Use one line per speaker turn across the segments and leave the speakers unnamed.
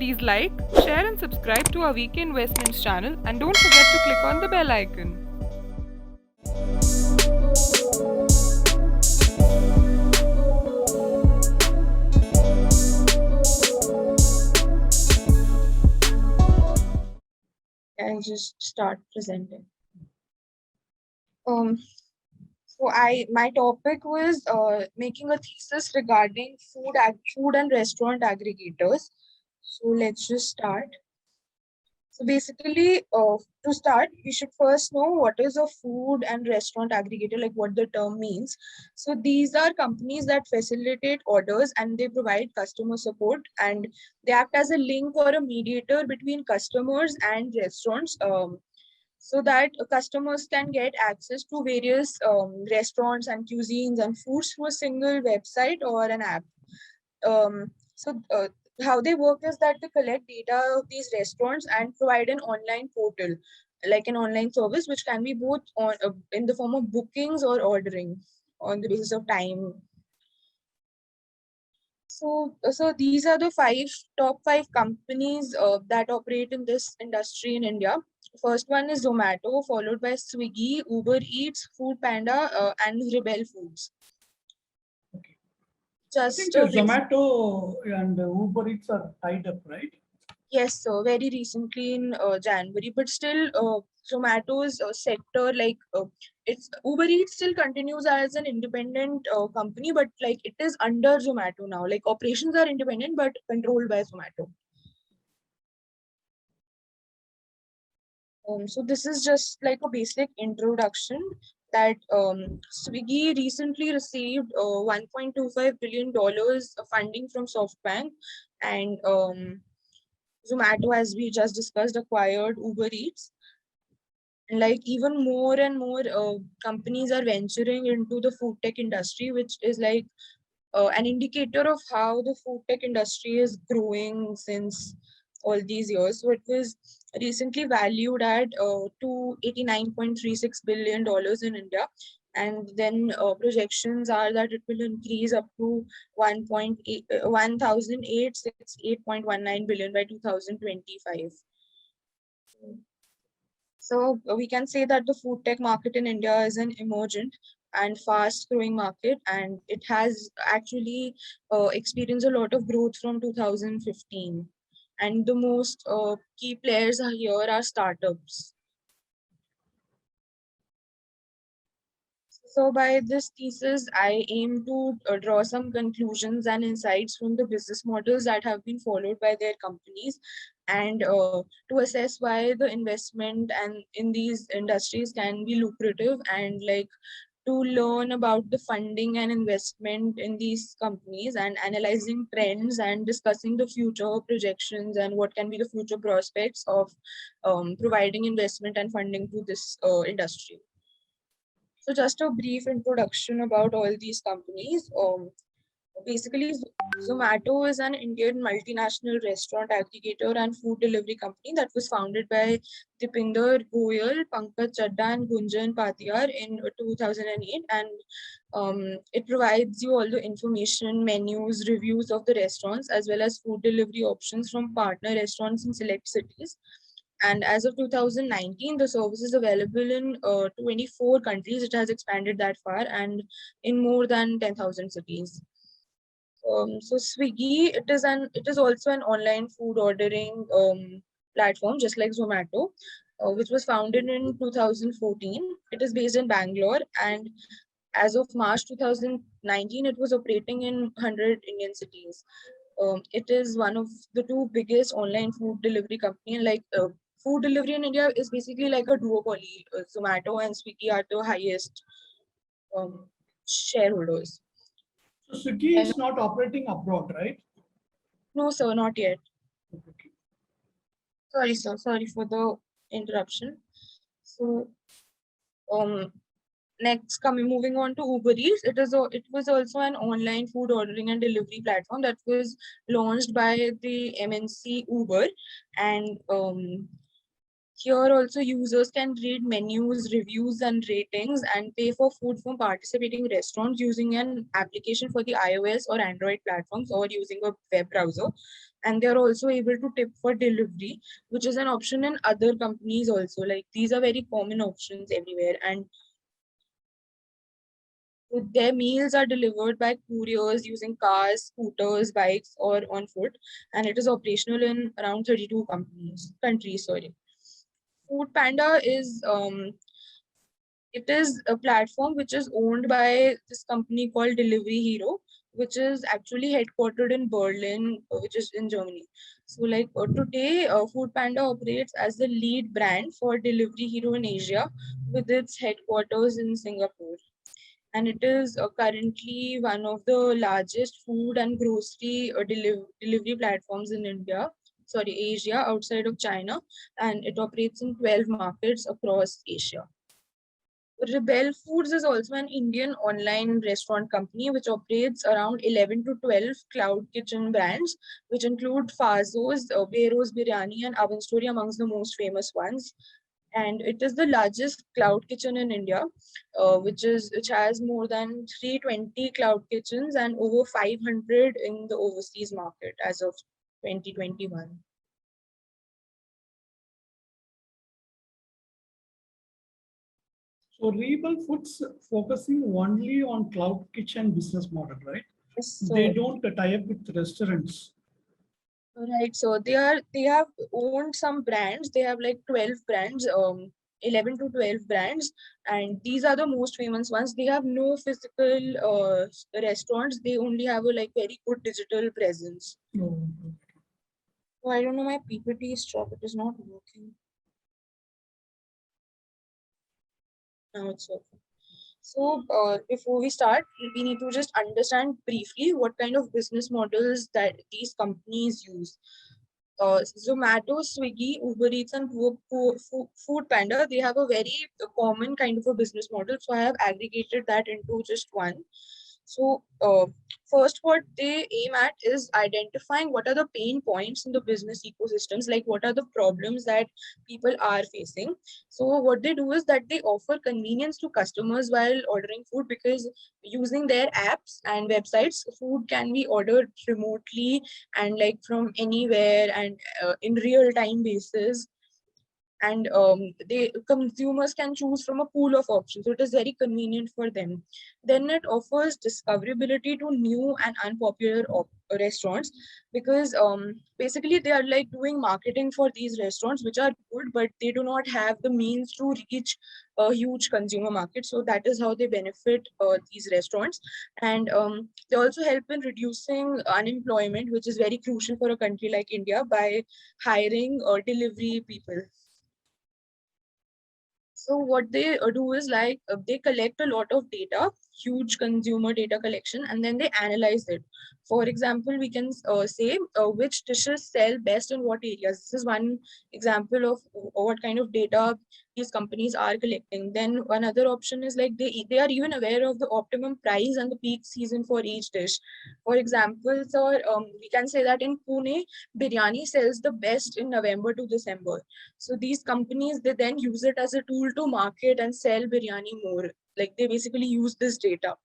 Please like, share and subscribe to our VK Investments channel and don't forget to click on the bell icon.
I'll just start presenting. My topic was making a thesis regarding food and restaurant aggregators. So let's just start. So basically, to start, we should first know what is a food and restaurant aggregator, like what the term means. So these are companies that facilitate orders and they provide customer support, and they act as a link or a mediator between customers and restaurants. So that customers can get access to various restaurants and cuisines and foods through a single website or an app. So how they work is that they collect data of these restaurants and provide an online portal, like an online service, which can be both on in the form of bookings or ordering on the basis of time. So these are the top five companies that operate in this industry in India. First one is Zomato, followed by Swiggy, Uber Eats, Food Panda, and Rebel Foods.
Okay.
Just
I think Zomato and Uber Eats are tied up, right?
Yes, so very recently in January, but still Zomato's sector, like it's Uber Eats still continues as an independent company, but like it is under Zomato now. Like operations are independent, but controlled by Zomato. So this is just like a basic introduction that Swiggy recently received $1.25 billion funding from SoftBank, and Zomato, as we just discussed, acquired Uber Eats. And like even more and more companies are venturing into the food tech industry, which is like an indicator of how the food tech industry is growing since all these years. So it was recently valued at $289.36 billion in India. And then projections are that it will increase up to 1,868.19 billion by 2025. So we can say that the food tech market in India is an emergent and fast growing market, and it has actually experienced a lot of growth from 2015. And the most key players here are startups. So by this thesis, I aim to draw some conclusions and insights from the business models that have been followed by their companies, and to assess why the investment and in these industries can be lucrative, and like to learn about the funding and investment in these companies and analyzing trends and discussing the future projections and what can be the future prospects of providing investment and funding to this industry. So just a brief introduction about all these companies. Basically, Zomato is an Indian multinational restaurant aggregator and food delivery company that was founded by Dipinder Goyal, Pankaj Chadda, and Gunjan Patiyar in 2008. And it provides you all the information, menus, reviews of the restaurants, as well as food delivery options from partner restaurants in select cities. And as of 2019, the service is available in 24 countries. It has expanded that far and in more than 10,000 cities. So Swiggy, it is also an online food ordering platform, just like Zomato, which was founded in 2014. It is based in Bangalore, and as of March 2019, it was operating in 100 Indian cities. It is one of the two biggest online food delivery company. And like food delivery in India is basically like a duopoly. Zomato and Swiggy are the highest shareholders.
So Swiggy is not operating abroad, right?
No, sir, not yet.
Okay.
Sorry, sir. Sorry for the interruption. So, moving on to Uber Eats. It was also an online food ordering and delivery platform that was launched by the MNC Uber, and here also users can read menus, reviews, and ratings and pay for food from participating restaurants using an application for the iOS or Android platforms or using a web browser. And they're also able to tip for delivery, which is an option in other companies also. Like these are very common options everywhere. And their meals are delivered by couriers using cars, scooters, bikes, or on foot, and it is operational in around 32 countries. Sorry. Food Panda is a platform which is owned by this company called Delivery Hero, which is actually headquartered in Berlin, which is in Germany. So, like today, Food Panda operates as the lead brand for Delivery Hero in Asia, with its headquarters in Singapore. And it is currently one of the largest food and grocery delivery platforms in Asia, outside of China, and it operates in 12 markets across Asia. Rebel Foods is also an Indian online restaurant company which operates around 11 to 12 cloud kitchen brands, which include Fazos, Beros Biryani, and Oven Story amongst the most famous ones. And it is the largest cloud kitchen in India, which has more than 320 cloud kitchens and over 500 in the overseas market as of 2021.
So Rebel Foods focusing only on cloud kitchen business model, right?
Yes,
They
so
don't tie up with restaurants.
right, so they have owned some brands. They have like 12 brands, 11 to 12 brands, and these are the most famous ones. They have no physical restaurants. They only have a like very good digital presence.
No.
So I don't know, my PPT is stop. It is not working. Now it's okay. So before we start, we need to just understand briefly what kind of business models that these companies use. Zomato, Swiggy, Uber Eats, and Food Panda, they have a very common kind of a business model. So I have aggregated that into just one. So first, what they aim at is identifying what are the pain points in the business ecosystems, like what are the problems that people are facing. So what they do is that they offer convenience to customers while ordering food, because using their apps and websites, food can be ordered remotely and like from anywhere and in real time basis. And they consumers can choose from a pool of options, so it is very convenient for them. Then it offers discoverability to new and unpopular restaurants, because basically they are like doing marketing for these restaurants which are good, but they do not have the means to reach a huge consumer market. So that is how they benefit these restaurants. And they also help in reducing unemployment, which is very crucial for a country like India, by hiring delivery people. So what they do is like they collect a lot of data, huge consumer data collection, and then they analyze it. For example, we can say which dishes sell best in what areas. This is one example of what kind of data these companies are collecting. Then another option is like they are even aware of the optimum price and the peak season for each dish. For example, so we can say that in Pune, biryani sells the best in November to December. So these companies, they then use it as a tool to market and sell biryani more. Like they basically use this data.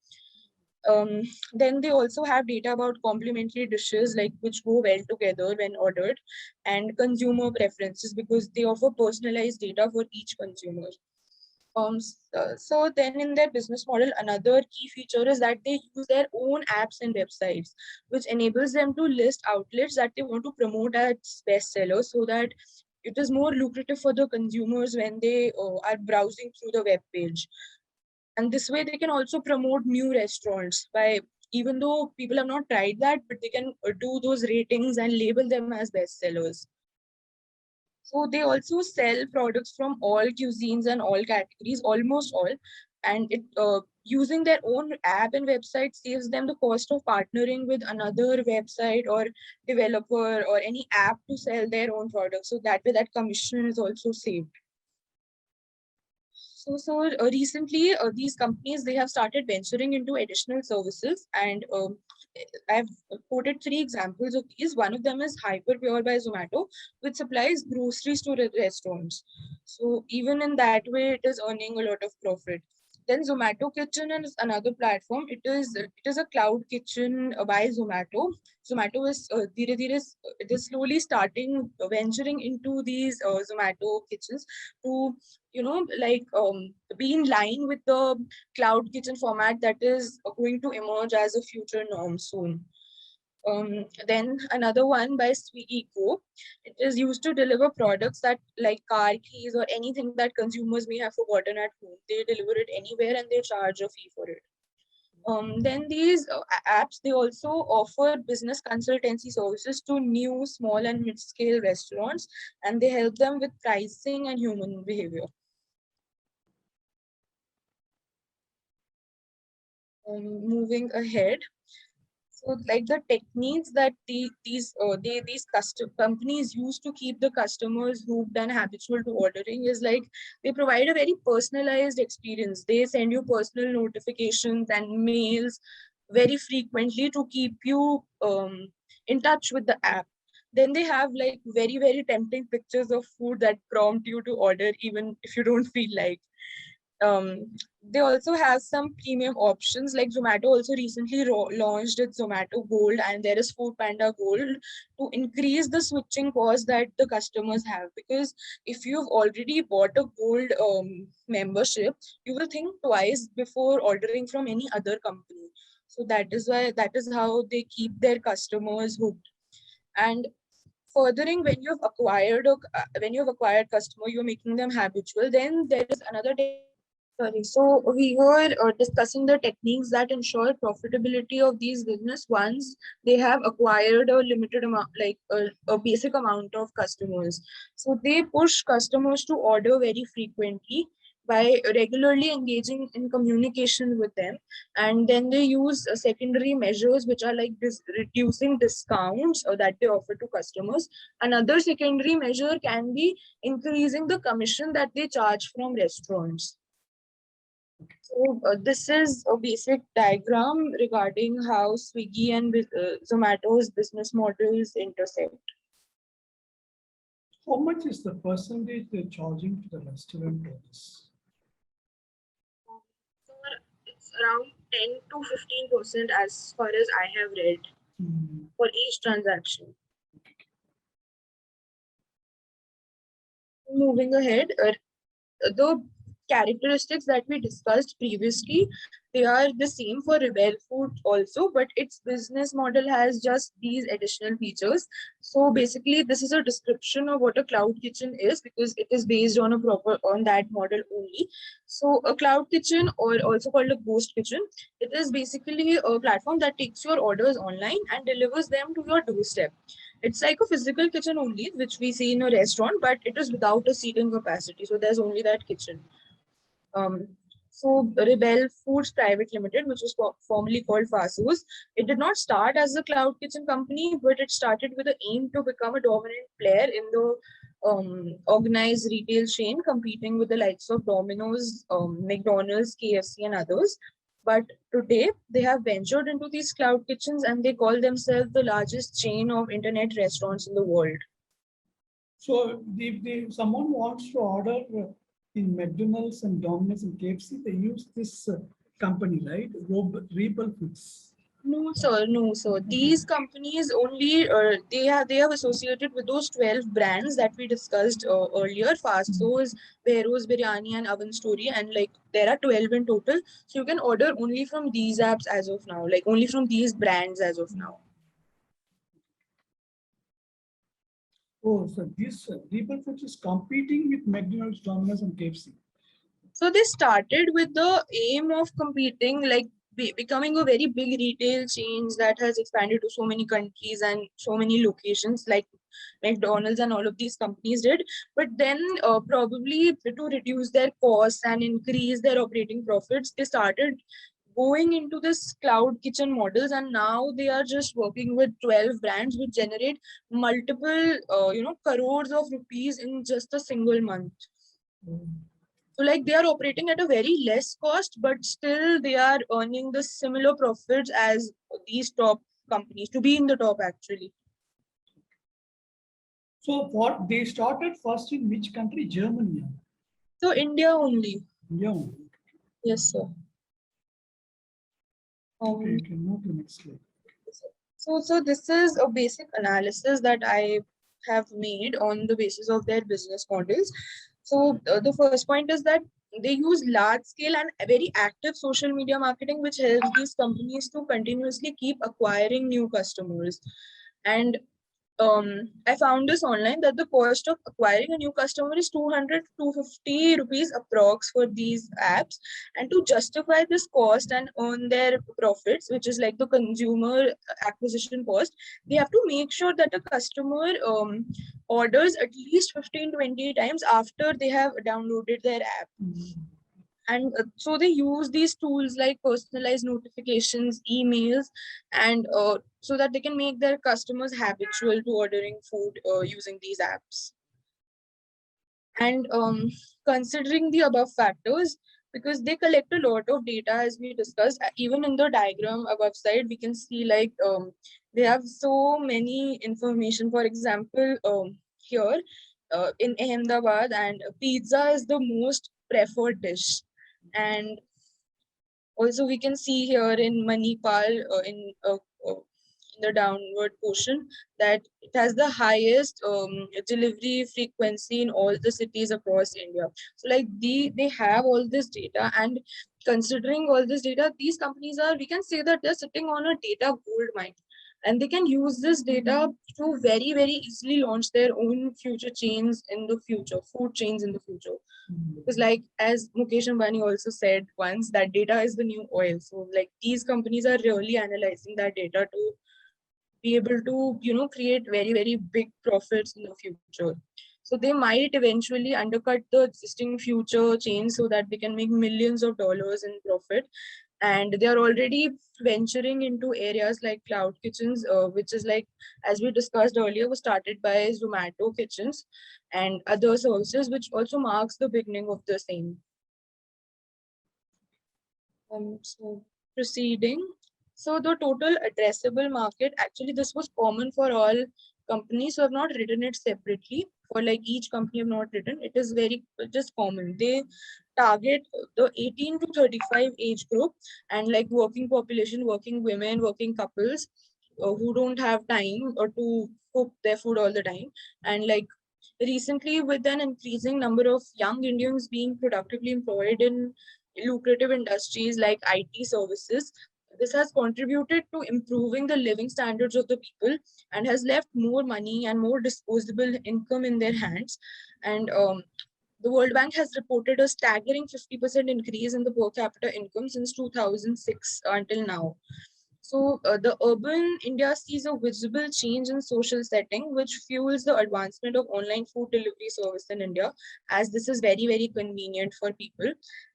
Um, then they also have data about complementary dishes, like which go well together when ordered, and consumer preferences, because they offer personalized data for each consumer. So then in their business model, another key feature is that they use their own apps and websites, which enables them to list outlets that they want to promote as bestsellers, so that it is more lucrative for the consumers when they are browsing through the web page. And this way they can also promote new restaurants by, even though people have not tried that, but they can do those ratings and label them as bestsellers. So they also sell products from all cuisines and all categories, almost all. And it using their own app and website saves them the cost of partnering with another website or developer or any app to sell their own products. So that way that commission is also saved. So recently, these companies, they have started venturing into additional services, and I've quoted three examples of these. One of them is Hyperpure by Zomato, which supplies groceries to restaurants. So even in that way, it is earning a lot of profit. Then Zomato Kitchen is another platform. It is a cloud kitchen by Zomato. Zomato is it is slowly starting venturing into these Zomato kitchens to be in line with the cloud kitchen format that is going to emerge as a future norm soon. Then another one by Swiggy Go. It is used to deliver products that like car keys or anything that consumers may have forgotten at home. They deliver it anywhere and they charge a fee for it. Then these apps, they also offer business consultancy services to new, small and mid-scale restaurants, and they help them with pricing and human behavior. Moving ahead, so like the techniques that these custom companies use to keep the customers hooked and habitual to ordering is like they provide a very personalized experience. They send you personal notifications and mails very frequently to keep you in touch with the app. Then they have like very tempting pictures of food that prompt you to order even if you don't feel like. They also have some premium options, like Zomato also recently launched its Zomato Gold, and there is Food Panda Gold to increase the switching cost that the customers have. Because if you've already bought a gold membership, you will think twice before ordering from any other company. So that is how they keep their customers hooked. And furthering, when you've acquired customer, you're making them habitual. Then there is another Sorry. So we were discussing the techniques that ensure profitability of these business once they have acquired a limited amount, like a basic amount of customers. So they push customers to order very frequently by regularly engaging in communication with them, and then they use secondary measures which are like this reducing discounts that they offer to customers. Another secondary measure can be increasing the commission that they charge from restaurants. So this is a basic diagram regarding how Swiggy and Zomato's business models intersect.
How much is the percentage they're charging to the restaurant owners?
So it's around 10 to 15% as far as I have read for each transaction. Moving ahead, the characteristics that we discussed previously, they are the same for Rebel Food also, but its business model has just these additional features. So basically, this is a description of what a cloud kitchen is because it is based on on that model only. So a cloud kitchen, or also called a ghost kitchen, it is basically a platform that takes your orders online and delivers them to your doorstep. It's like a physical kitchen only, which we see in a restaurant, but it is without a seating capacity. So there's only that kitchen. Um, so Rebel Foods Private Limited, which was formerly called Fasos, it did not start as a cloud kitchen company, but it started with the aim to become a dominant player in the organized retail chain, competing with the likes of Domino's, McDonald's, KFC, and others. But today, they have ventured into these cloud kitchens and they call themselves the largest chain of internet restaurants in the world.
So if someone wants to order in McDonald's and Domino's and KFC, they use this company, right? Rebel Foods.
No, sir. No, sir. These companies only they have associated with those 12 brands that we discussed earlier. Fastos, Beros, Biryani, and Oven Story, and like there are 12 in total. So you can order only from these apps as of now, like only from these brands as of now.
Oh, so this Rebel Foods is competing with McDonald's, Domino's, and KFC.
So they started with the aim of competing, like becoming a very big retail chain that has expanded to so many countries and so many locations, like McDonald's and all of these companies did. But then, probably to reduce their costs and increase their operating profits, they started going into this cloud kitchen models, and now they are just working with 12 brands which generate multiple crores of rupees in just a single month. So like they are operating at a very less cost, but still they are earning the similar profits as these top companies to be in the top actually.
So what they started first in which country? Germany.
So India only.
Yeah.
Yes, sir.
Okay, you can move to the next slide.
So this is a basic analysis that I have made on the basis of their business models. So the first point is that they use large scale and very active social media marketing, which helps these companies to continuously keep acquiring new customers. And I found this online that the cost of acquiring a new customer is 200 to 250 rupees approx for these apps. And to justify this cost and earn their profits, which is like the consumer acquisition cost, they have to make sure that a customer orders at least 15-20 times after they have downloaded their app. And so they use these tools like personalized notifications, emails, and so that they can make their customers habitual to ordering food using these apps. And considering the above factors, because they collect a lot of data, as we discussed, even in the diagram above side, we can see like they have so many information. For example, here in Ahmedabad, and pizza is the most preferred dish. And also we can see here in Manipal, in the downward portion, that it has the highest delivery frequency in all the cities across India. So like they have all this data, and considering all this data, these companies are, we can say that they're sitting on a data gold mine, and they can use this data to very, very easily launch their own future chains in the future, food chains in the future. Because like as Mukesh Ambani also said once, that data is the new oil. So like these companies are really analyzing that data to be able to, create very, very big profits in the future. So they might eventually undercut the existing future chains so that they can make millions of dollars in profit. And they are already venturing into areas like cloud kitchens, which is like, as we discussed earlier, was started by Zomato kitchens and other services, which also marks the beginning of the same. So proceeding. So the total addressable market, actually this was common for all companies, so I've not written it separately. For like each company I've not written, it is very just common. They target the 18 to 35 age group, and like working population, working women, working couples who don't have time or to cook their food all the time. And like recently, with an increasing number of young Indians being productively employed in lucrative industries like IT services, this has contributed to improving the living standards of the people and has left more money and more disposable income in their hands. And the World Bank has reported a staggering 50% increase in the per capita income since 2006 until now. So the urban India sees a visible change in social setting, which fuels the advancement of online food delivery service in India, as this is very, very convenient for people.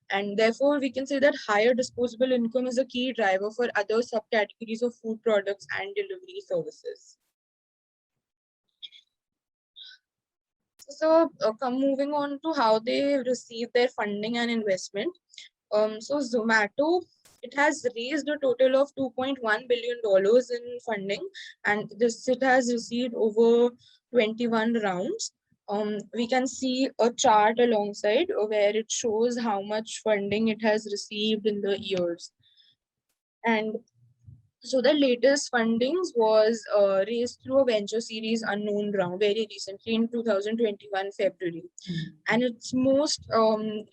And therefore, we can say that higher disposable income is a key driver for other subcategories of food products and delivery services. So moving on to how they receive their funding and investment. So Zomato, it has raised a total of $2.1 billion in funding, and this it has received over 21 rounds. We can see a chart alongside where it shows how much funding it has received in the years. And so the latest fundings was raised through a venture series unknown round very recently in 2021 February. And its most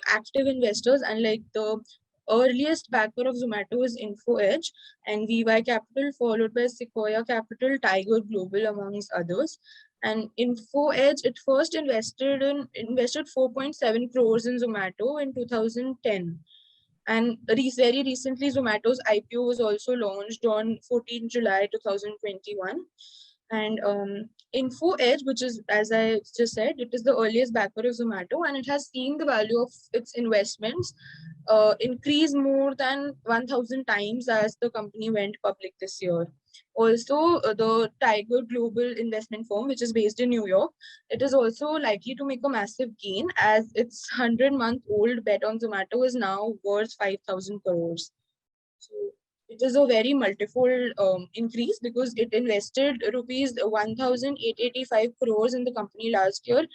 active investors, and like the earliest backer of Zomato is InfoEdge and VY Capital, followed by Sequoia Capital, Tiger Global, amongst others. And InfoEdge, it first invested 4.7 crores in Zomato in 2010. And very recently, Zomato's IPO was also launched on 14 July 2021. And InfoEdge, which is, as I just said, it is the earliest backer of Zomato, and it has seen the value of its investments increase more than 1,000 times as the company went public this year. Also, the Tiger Global investment firm, which is based in New York, it is also likely to make a massive gain as its 100-month-old bet on Zomato is now worth 5,000 crores. So it is a very multifold increase because it invested rupees 1,885 crores in the company last year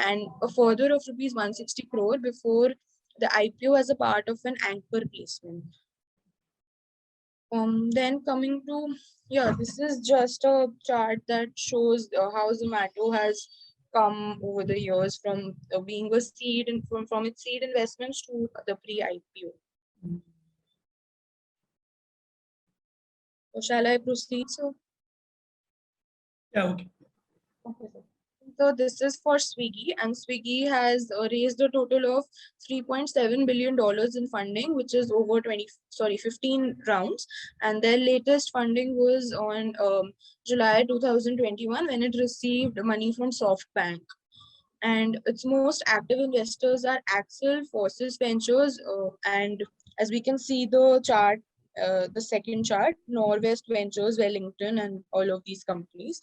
and a further of rupees 160 crore before the IPO as a part of an anchor placement. Then coming to, this is just a chart that shows how Zomato has come over the years from being a seed and from its seed investments to the pre-IPO. So shall I proceed?
Yeah, okay.
Okay, sir. So this is for Swiggy, and Swiggy has raised a total of $3.7 billion in funding, which is over 15 rounds. And their latest funding was on July 2021 when it received money from SoftBank. And its most active investors are Axel, Forces Ventures, and as we can see the chart, the second chart, Norwest Ventures, Wellington, and all of these companies.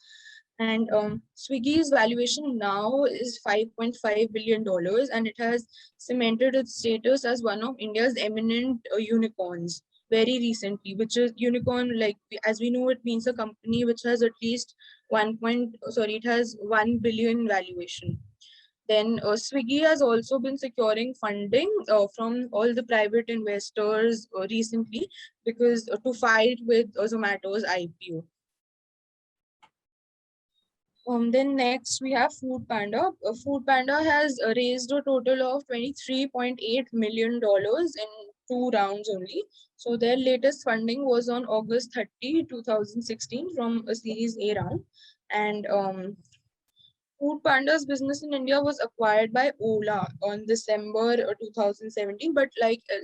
And Swiggy's valuation now is $5.5 billion, and it has cemented its status as one of India's eminent unicorns very recently, which is unicorn, like as we know, it means a company which has at least it has 1 billion valuation. Then Swiggy has also been securing funding from all the private investors recently because to fight with Zomato's IPO. Then next we have Food Panda. Food Panda has raised a total of $23.8 million in 2 rounds only. So their latest funding was on August 30, 2016 from a Series A round. And Food Panda's business in India was acquired by Ola on December 2017, but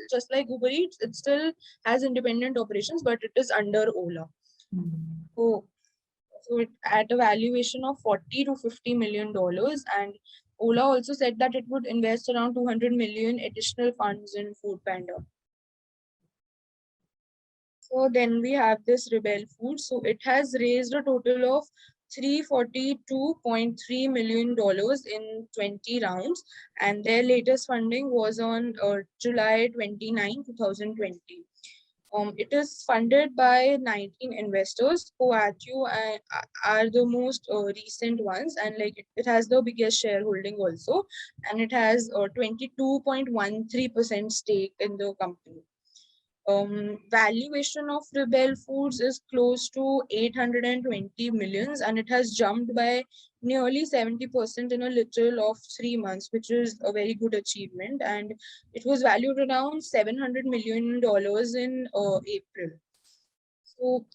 just like Uber Eats, it still has independent operations, but it is under Ola. So it at a valuation of $40 to $50 million, and Ola also said that it would invest around 200 million additional funds in Food Panda. So then we have this Rebel Foods. So it has raised a total of $342.3 million in 20 rounds, and their latest funding was on July 29, 2020. It is funded by 19 investors. Coatue are the most recent ones, and it has the biggest shareholding also, and it has 22.13% stake in the company. Valuation of Rebel Foods is close to 820 millions, and it has jumped by nearly 70% in a little of 3 months, which is a very good achievement. And it was valued around $700 million in April. So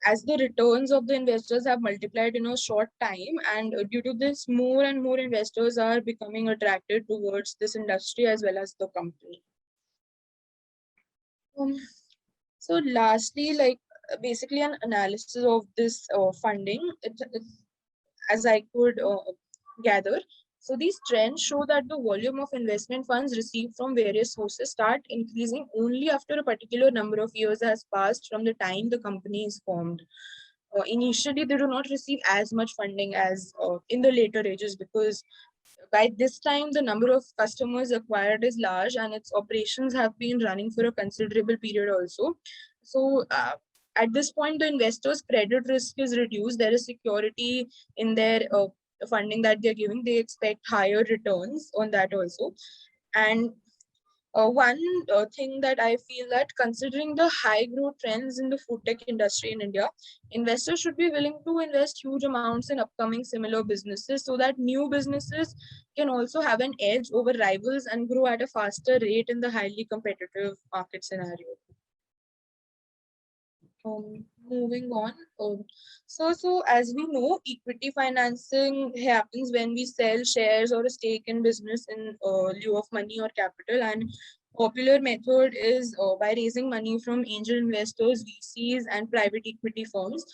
as the returns of the investors have multiplied in a short time, and due to this, more and more investors are becoming attracted towards this industry as well as the company. So lastly, basically an analysis of this funding, as I could gather. So these trends show that the volume of investment funds received from various sources start increasing only after a particular number of years has passed from the time the company is formed. Initially, they do not receive as much funding as in the later ages because by this time, the number of customers acquired is large and its operations have been running for a considerable period also. So at this point, the investors' credit risk is reduced. There is security in their funding that they're giving. They expect higher returns on that also. And one thing that I feel that considering the high growth trends in the food tech industry in India, investors should be willing to invest huge amounts in upcoming similar businesses so that new businesses can also have an edge over rivals and grow at a faster rate in the highly competitive market scenario. Moving on. So as we know, equity financing happens when we sell shares or a stake in business in lieu of money or capital. And popular method is by raising money from angel investors, VCs, and private equity firms,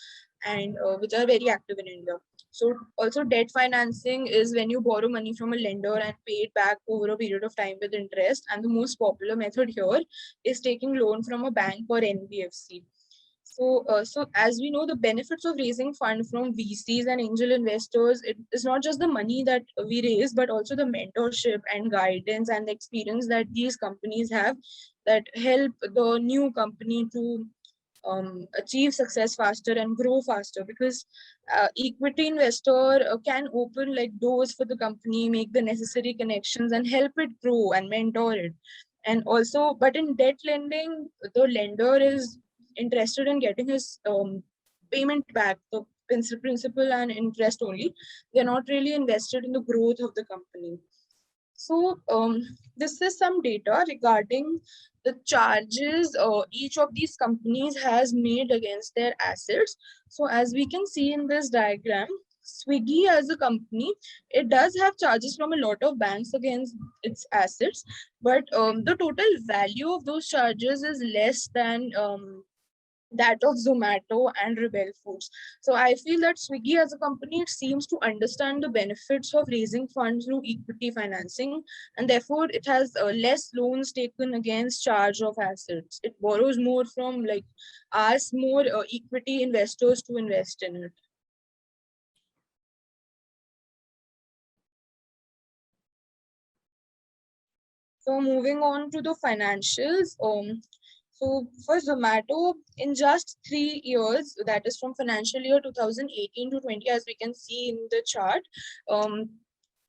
and which are very active in India. So also debt financing is when you borrow money from a lender and pay it back over a period of time with interest. And the most popular method here is taking loan from a bank or NBFC. So as we know, the benefits of raising fund from VCs and angel investors, it is not just the money that we raise, but also the mentorship and guidance and the experience that these companies have that help the new company to achieve success faster and grow faster, because equity investor can open doors for the company, make the necessary connections and help it grow and mentor it. And also, but in debt lending, the lender is interested in getting his payment back, the principal and interest only. They're not really invested in the growth of the company. So this is some data regarding the charges each of these companies has made against their assets. So as we can see in this diagram, Swiggy as a company, it does have charges from a lot of banks against its assets, but the total value of those charges is less than that of Zomato and Rebel Foods. So I feel that Swiggy as a company, it seems to understand the benefits of raising funds through equity financing, and therefore it has less loans taken against charge of assets. It borrows more from like asks more equity investors to invest in it. So moving on to the financials, so for Zomato, in just 3 years, that is from financial year 2018 to 20, as we can see in the chart, um,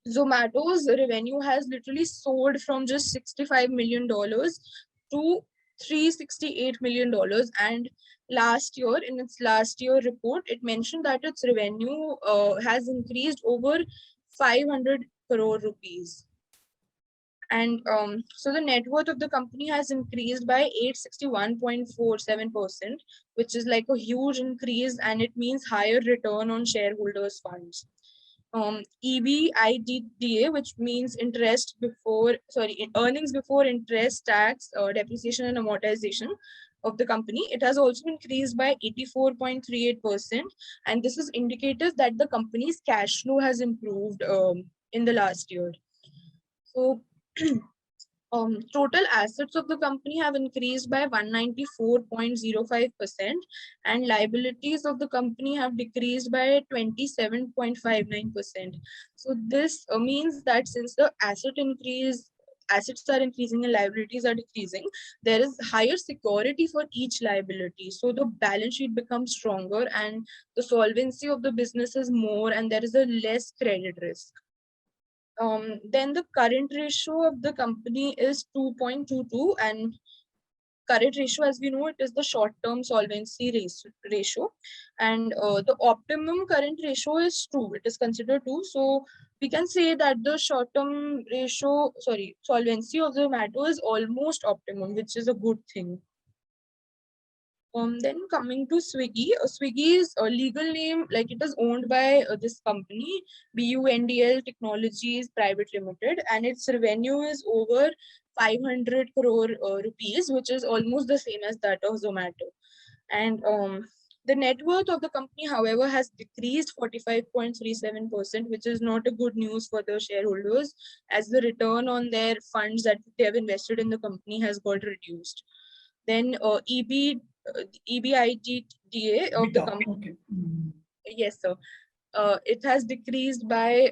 Zomato's revenue has literally soared from just $65 million to $368 million. And last year, in its last year report, it mentioned that its revenue has increased over 500 crore rupees. And so the net worth of the company has increased by 861.47%, which is like a huge increase, and it means higher return on shareholders' funds. EBITDA, which means earnings before interest, tax, depreciation, and amortization of the company, it has also increased by 84.38%, and this is indicative that the company's cash flow has improved in the last year. So total assets of the company have increased by 194.05%, and liabilities of the company have decreased by 27.59%. So this means that since the assets are increasing and liabilities are decreasing, there is higher security for each liability. So the balance sheet becomes stronger and the solvency of the business is more, and there is a less credit risk. Then the current ratio of the company is 2.22, and current ratio, as we know, it is the short-term solvency ratio, and the optimum current ratio is 2. It is considered 2. So we can say that the short-term solvency of the matter is almost optimum, which is a good thing. Then coming to Swiggy, Swiggy's legal name, like it is owned by this company, BUNDL Technologies Private Limited, and its revenue is over 500 crore rupees, which is almost the same as that of Zomato. And the net worth of the company, however, has decreased 45.37%, which is not a good news for the shareholders, as the return on their funds that they have invested in the company has got reduced. Then EBITDA of the company, yes, sir. It has decreased by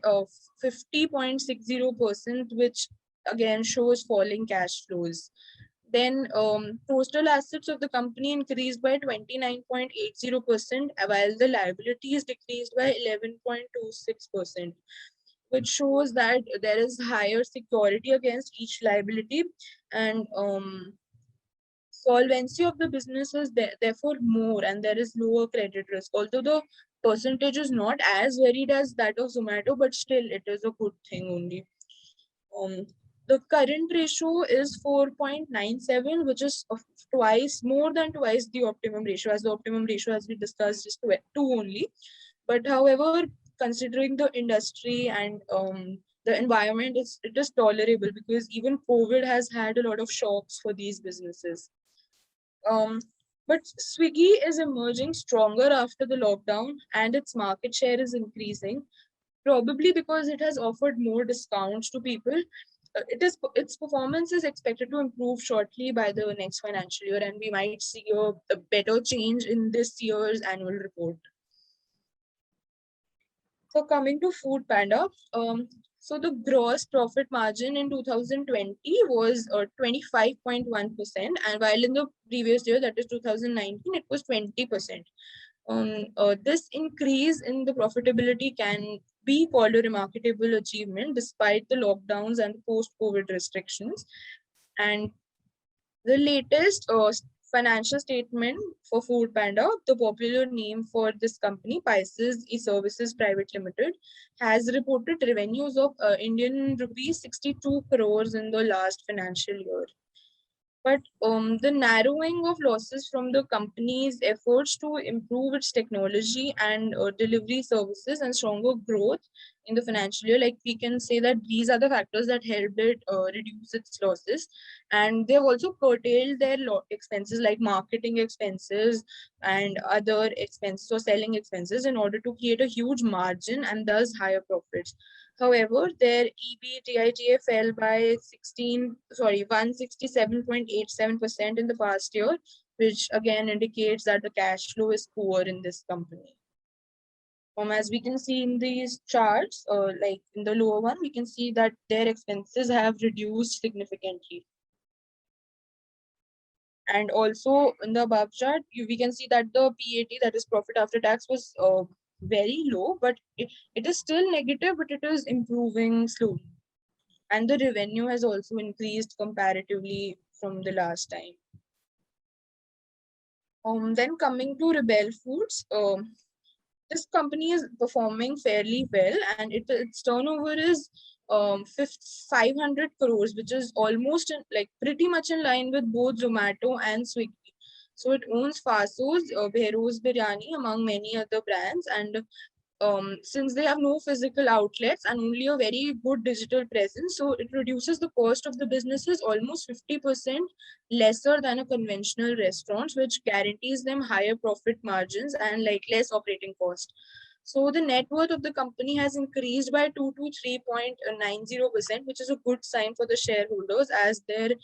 50.60%, which again shows falling cash flows. Then total assets of the company increased by 29.80%, while the liabilities decreased by 11.26%, which shows that there is higher security against each liability, and solvency of the business is therefore more, and there is lower credit risk. Although the percentage is not as varied as that of Zomato, but still it is a good thing only. The current ratio is 4.97, which is more than twice the optimum ratio, as the optimum ratio, as we discussed, is 2 only. But however, considering the industry and the environment, it is tolerable, because even COVID has had a lot of shocks for these businesses. But Swiggy is emerging stronger after the lockdown, and its market share is increasing, probably because it has offered more discounts to people. Its performance is expected to improve shortly by the next financial year, and we might see a better change in this year's annual report. So coming to Food Panda, so the gross profit margin in 2020 was 25.1%, and while in the previous year, that is 2019, it was 20%. This increase in the profitability can be called a remarkable achievement despite the lockdowns and post-COVID restrictions. And the latest financial statement for Food Panda, the popular name for this company, Pisces E-Services Private Limited, has reported revenues of Indian rupees 62 crores in the last financial year. But the narrowing of losses from the company's efforts to improve its technology and delivery services and stronger growth in the financial year, like we can say that these are the factors that helped it reduce its losses. And they've also curtailed their expenses like marketing expenses and other expenses or selling expenses in order to create a huge margin and thus higher profits. However, their EBITDA fell by 167.87% in the past year, which again indicates that the cash flow is poor in this company. As we can see in these charts, like in the lower one, we can see that their expenses have reduced significantly. And also in the above chart, we can see that the PAT, that is profit after tax, was very low, but it is still negative, but it is improving slowly. And the revenue has also increased comparatively from the last time. Then coming to Rebel Foods, this company is performing fairly well, and its turnover is 500 crores, which is almost pretty much in line with both Zomato and Swiggy. So it owns Fasos, Behroz Biryani, among many other brands, and since they have no physical outlets and only a very good digital presence, so it reduces the cost of the businesses almost 50% lesser than a conventional restaurant, which guarantees them higher profit margins and less operating cost. So the net worth of the company has increased by 2 to 3.90%, which is a good sign for the shareholders as their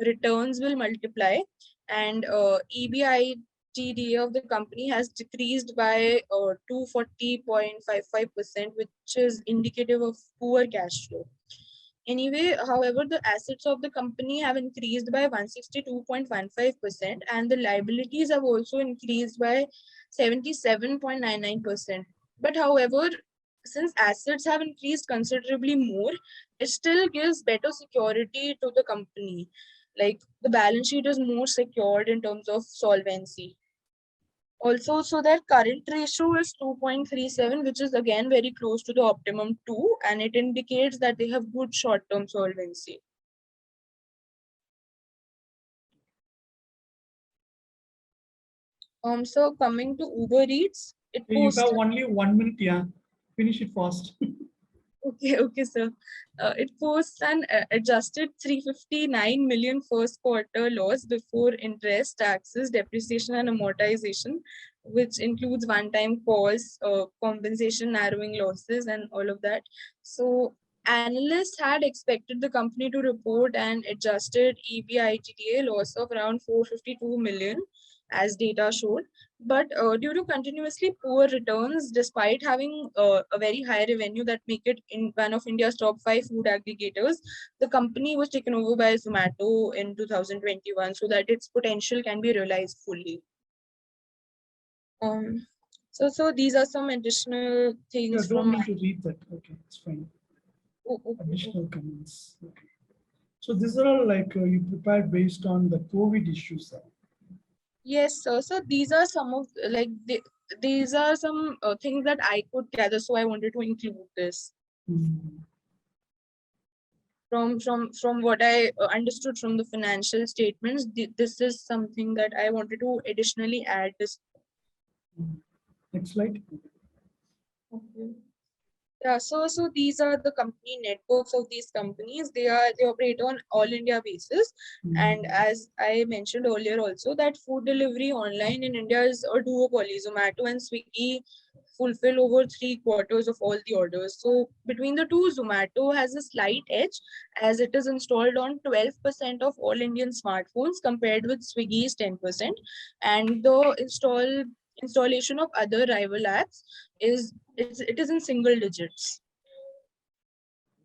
returns will multiply. And EBITDA of the company has decreased by 240.55%, which is indicative of poor cash flow. Anyway, however, the assets of the company have increased by 162.15%, and the liabilities have also increased by 77.99%. But however, since assets have increased considerably more, it still gives better security to the company. Like the balance sheet is more secured in terms of solvency. Also, so their current ratio is 2.37, which is again very close to the optimum 2, and it indicates that they have good short-term solvency. So coming to Uber Eats, it
You have
posted.
only 1 minute, yeah. Finish it fast.
Okay, sir. It posts an adjusted 359 million first quarter loss before interest, taxes, depreciation, and amortization, which includes one-time costs, compensation, narrowing losses, and all of that. So analysts had expected the company to report an adjusted EBITDA loss of around 452 million, as data showed. But due to continuously poor returns, despite having a very high revenue that make it in one of India's top 5 food aggregators, the company was taken over by Zomato in 2021 so that its potential can be realized fully. So these are some additional
You
things
don't
from
need to read that. Okay, it's fine. Additional comments. Okay. So these are all you prepared based on the COVID issues.
Yes, sir. So these are some of these are some things that I could gather. So I wanted to include this.
Mm.
From what I understood from the financial statements, this is something that I wanted to additionally add. This.
Next slide.
Okay. Yeah, so these are the company networks of these companies. They operate on all India basis, and as I mentioned earlier, also that food delivery online in India is a duopoly. Zomato and Swiggy fulfill over 3/4 of all the orders. So between the two, Zomato has a slight edge as it is installed on 12% of all Indian smartphones compared with Swiggy's 10%, and the installation of other rival apps it is in single digits.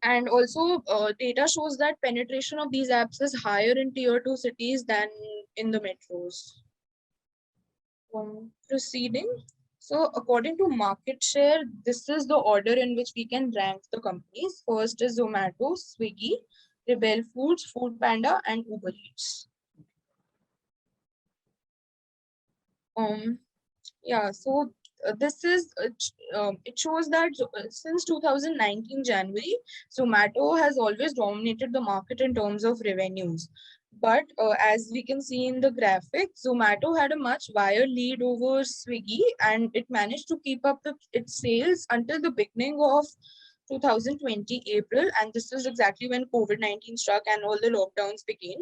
And also data shows that penetration of these apps is higher in tier 2 cities than in the metros. Proceeding. So according to market share, this is the order in which we can rank the companies. First is Zomato, Swiggy, Rebel Foods, Food Panda, and Uber Eats. Yeah, so this is it shows that since 2019 January, Zomato has always dominated the market in terms of revenues. But as we can see in the graphic, Zomato had a much wider lead over Swiggy, and it managed to keep up its sales until the beginning of 2020 April, and this is exactly when COVID-19 struck and all the lockdowns began.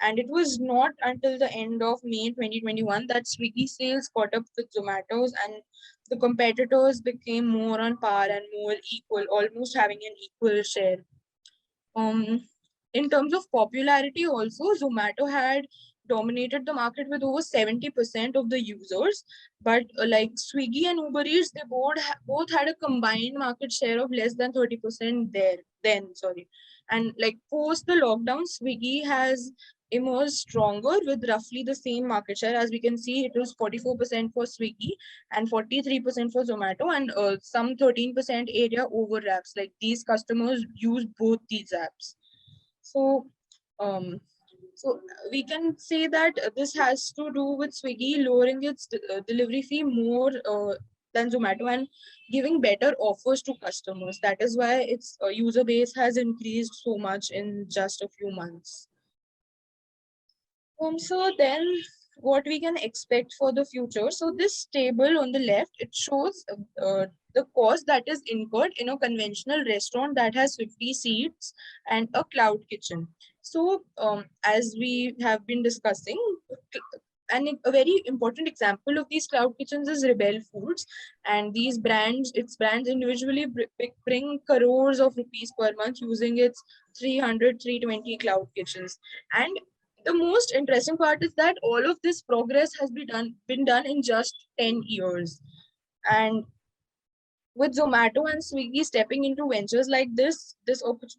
And it was not until the end of May 2021 that Swiggy sales caught up with Zomato's, and the competitors became more on par and more equal, almost having an equal share. Um, in terms of popularity, also, Zomato had dominated the market with over 70% of the users. But like Swiggy and Uber Eats, they both had a combined market share of less than 30% there. Then, sorry. And like post the lockdown, Swiggy has emerged stronger with roughly the same market share. As we can see, it was 44% for Swiggy and 43% for Zomato, and some 13% area overlaps. Like these customers use both these apps. So, um, so we can say that this has to do with Swiggy lowering its delivery fee more than Zomato and giving better offers to customers. That is why its user base has increased so much in just a few months. So then what we can expect for the future. So this table on the left, it shows the cost that is incurred in a conventional restaurant that has 50 seats and a cloud kitchen. So as we have been discussing, and a very important example of these cloud kitchens is Rebel Foods, and its brands individually bring crores of rupees per month using its 320 cloud kitchens. And the most interesting part is that all of this progress has been done in just 10 years. And with Zomato and Swiggy stepping into ventures like this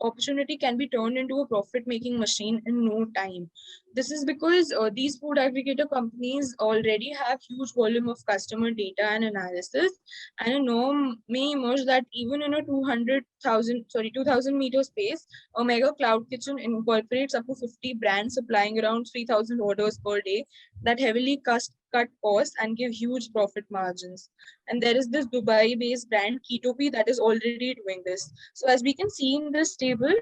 opportunity can be turned into a profit-making machine in no time. This is because these food aggregator companies already have huge volume of customer data and analysis, and a norm may emerge that even in a 2,000 meter space, a mega cloud kitchen incorporates up to 50 brands supplying around 3,000 orders per day that heavily cut costs and give huge profit margins. And there is this Dubai-based brand Ketopi that is already doing this. So as we can see in this table,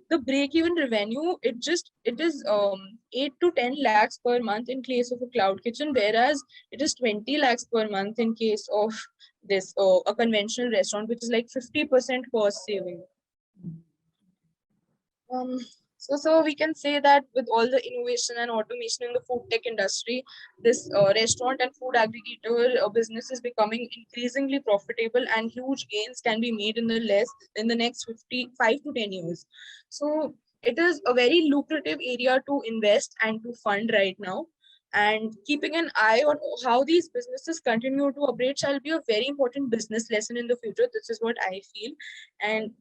the break-even revenue, it is 8 to 10 lakhs per month in case of a cloud kitchen, whereas it is 20 lakhs per month in case of this a conventional restaurant, which is like 50% cost saving. Um, so we can say that with all the innovation and automation in the food tech industry, this restaurant and food aggregator business is becoming increasingly profitable, and huge gains can be made in the next 55 to 10 years. So it is a very lucrative area to invest and to fund right now. And keeping an eye on how these businesses continue to operate shall be a very important business lesson in the future. This is what I feel. And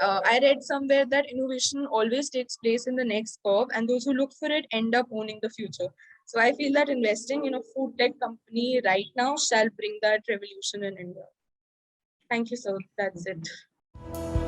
I read somewhere that innovation always takes place in the next curve, and those who look for it end up owning the future. So I feel that investing in a food tech company right now shall bring that revolution in India. Thank you, sir. That's it.